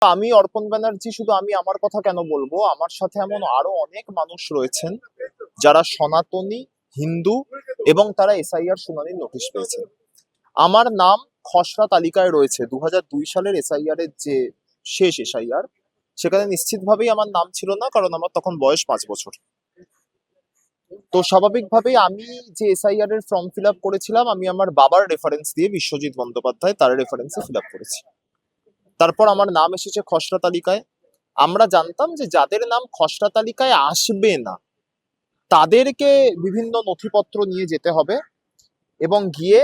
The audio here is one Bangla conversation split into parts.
আমি অর্পণ ব্যানার্জি, শুধু আমি আমার কথা কেন বলবো, আমার সাথে এমন আরো অনেক মানুষ রয়েছেন যারা সনাতনী হিন্দু এবং তারা এসআইআর শুনানির নোটিশ পেয়েছেন। আমার নাম খসড়া তালিকায় রয়েছে 2002 সালের এসআইআর এর যে শেষ এসআইআর, সেখানে নিশ্চিতভাবেই আমার নাম ছিল না, কারণ আমার তখন বয়স 5 বছর। তো স্বাভাবিকভাবেই আমি যে এসআইআর এর ফর্ম ফিল আপ করেছিলাম, আমি আমার বাবার রেফারেন্স দিয়ে, বিশ্বজিৎ বন্দ্যোপাধ্যায়, তার রেফারেন্সে ফিল আপ করেছি। তারপর আমার নাম এসেছে খসড়া তালিকায়। আমরা জানতাম যে যাদের নাম খসড়া তালিকায় আসবে না তাদেরকে বিভিন্ন নথিপত্র নিয়ে যেতে হবে এবং গিয়ে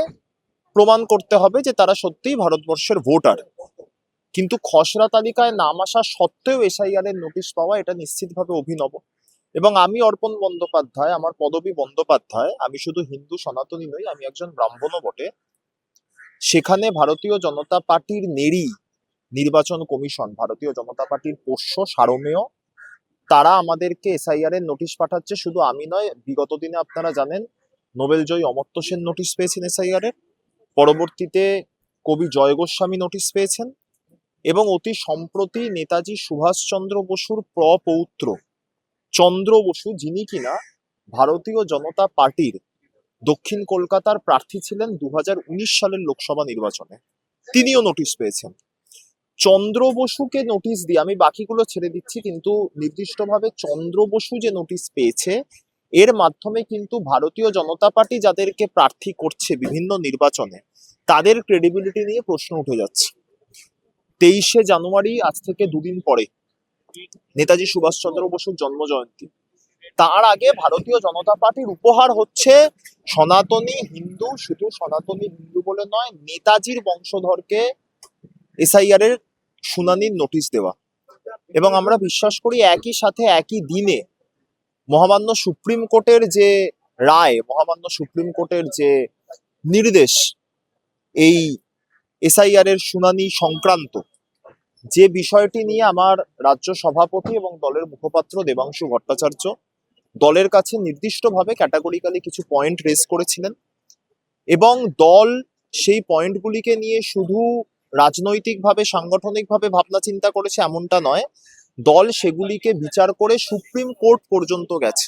প্রমাণ করতে হবে যে তারা সত্যিই ভারতবর্ষের ভোটার। কিন্তু খসড়া তালিকায় নাম আসা সত্ত্বেও এসআইআর এর নোটিশ পাওয়া, এটা নিশ্চিতভাবে অভিনব। এবং আমি অর্পণ বন্দ্যোপাধ্যায়, আমার পদবী বন্দ্যোপাধ্যায়, আমি শুধু হিন্দু সনাতনী নই, আমি একজন ব্রাহ্মণও বটে। সেখানে ভারতীয় জনতা পার্টির নির্বাচন কমিশন, ভারতীয় জনতা পার্টির পোষ্য সারমেয়, তারা আমাদেরকে এসআইআর এর নোটিশ পাঠাচ্ছে। শুধু আমি নয়, বিগত দিনে আপনারা জানেন নোবেলজয়ী অমর্ত্য সেন নোটিশ পেয়েছেন এসআইআর এর, পরবর্তীতে কবি জয় গোস্বামী নোটিশ পেয়েছেন, এবং অতি সম্প্রতি নেতাজি সুভাষচন্দ্র বসুর প্রপৌত্র চন্দ্র বসু, যিনি কিনা ভারতীয় জনতা পার্টির দক্ষিণ কলকাতার প্রার্থী ছিলেন 2019 সালের লোকসভা নির্বাচনে, তিনিও নোটিশ পেয়েছেন। চন্দ্র বসুকে নোটিশ দিয়ে, আমি বাকিগুলো ছেড়ে দিচ্ছি, কিন্তু নির্দিষ্টভাবে চন্দ্র বসু যে নোটিশ পেয়েছে, এর মাধ্যমে কিন্তু ভারতীয় জনতা পার্টি যাদেরকে প্রার্থী করছে বিভিন্ন নির্বাচনে, তাদের ক্রেডিবিলিটি নিয়ে প্রশ্ন উঠে যাচ্ছে। 23শে জানুয়ারি, আজ থেকে দুদিন পরে নেতাজি সুভাষচন্দ্র বসুর জন্ম জয়ন্তী। তার আগে ভারতীয় জনতা পার্টির উপহার হচ্ছে সনাতনী হিন্দু, শুধু সনাতনী হিন্দু বলে নয়, নেতাজির বংশধরকে এসআইআর এর শুনানির নোটিশ দেওয়া। এবং আমরা বিশ্বাস করি একই সাথে একই দিনে মহামান্য সুপ্রিম কোর্টের যে রায়, মহামান্য সুপ্রিম কোর্টের যে নির্দেশ, এই এসআইআর এর শুনানি সংক্রান্ত যে বিষয়টি নিয়ে আমার রাজ্য সভাপতি এবং দলের মুখপাত্র দেবাংশু ভট্টাচার্য দলের কাছে নির্দিষ্টভাবে ক্যাটাগরিক্যালি কিছু পয়েন্ট রেজ করেছিলেন, এবং দল সেই পয়েন্টগুলিকে নিয়ে শুধু রাজনৈতিকভাবে সাংগঠনিকভাবে ভাবনা চিন্তা করেছে এমনটা নয়, দল সেগুলিকে বিচার করে সুপ্রিম কোর্ট পর্যন্ত গেছে।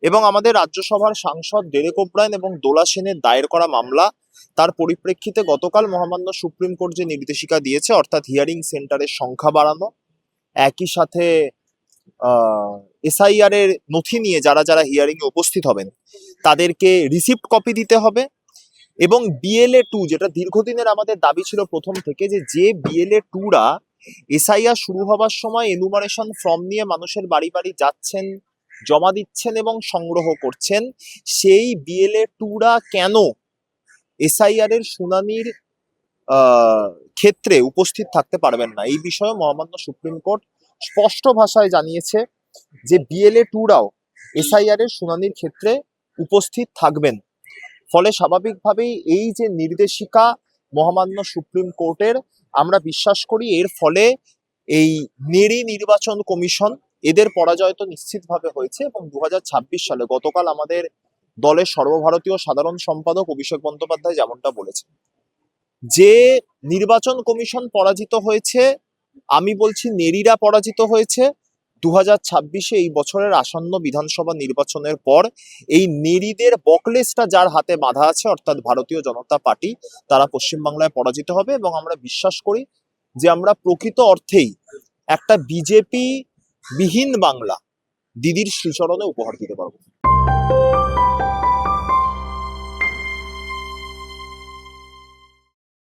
এবং আমাদের রাজ্যসভার সাংসদ ডেরেক ওব্রায়েন এবং দোলা সেনের দায়ের করা মামলা, তার পরিপ্রেক্ষিতে গতকাল মহামান্য সুপ্রিম কোর্ট যে নির্দেশিকা দিয়েছে, অর্থাৎ হিয়ারিং সেন্টারের সংখ্যা বাড়ানো, একই সাথে এসআইআর এর নথি নিয়ে যারা যারা হিয়ারিং এ উপস্থিত হবেন তাদেরকে রিসিপ্ট কপি দিতে হবে, এবং বিএলএ 2, যেটা দীর্ঘদিনের আমাদের দাবি ছিল প্রথম থেকে, যে বিএলএ 2রা এসআইআর শুরু হবার সময় এনুমারেশন ফর্ম নিয়ে মানুষের বাড়ি বাড়ি যাচ্ছেন, জমা দিচ্ছেন এবং সংগ্রহ করছেন, সেই বিএলএ 2রা কেন এসআইআর এর শুনানির ক্ষেত্রে উপস্থিত থাকতে পারবেন না। এই বিষয়ে মহামান্য সুপ্রিম কোর্ট স্পষ্ট ভাষায় জানিয়েছে যে বিএলএ 2রাও এসআইআর এর শুনানির ক্ষেত্রে উপস্থিত থাকবেন। ফলে স্বাভাবিকভাবেই এই যে নির্দেশিকা মহামান্য সুপ্রিম কোর্টের, আমরা বিশ্বাস করি এর ফলে এই নির্বাচন কমিশন, এদের পরাজয় তো নিশ্চিতভাবে হয়েছে। এবং 2026 সালে গতকাল আমাদের দলের সর্বভারতীয় সাধারণ সম্পাদক অভিষেক বন্দ্যোপাধ্যায় যেমনটা বলেছেন, যে নির্বাচন কমিশন পরাজিত হয়েছে, আমি বলছি নেরিরা পরাজিত হয়েছে। 2026-এ এই বছরের আসন্ন বিধানসভা নির্বাচনের পর এই নেরিদের বকলেসটা যার হাতে বাঁধা আছে, অর্থাৎ ভারতীয় জনতা পার্টি, তারা পশ্চিমবাংলায় পরাজিত হবে। এবং আমরা বিশ্বাস করি যে আমরা প্রকৃত অর্থেই একটা বিজেপি বিহীন বাংলা দিদির শ্রীচরণে উপহার দিতে পারবো।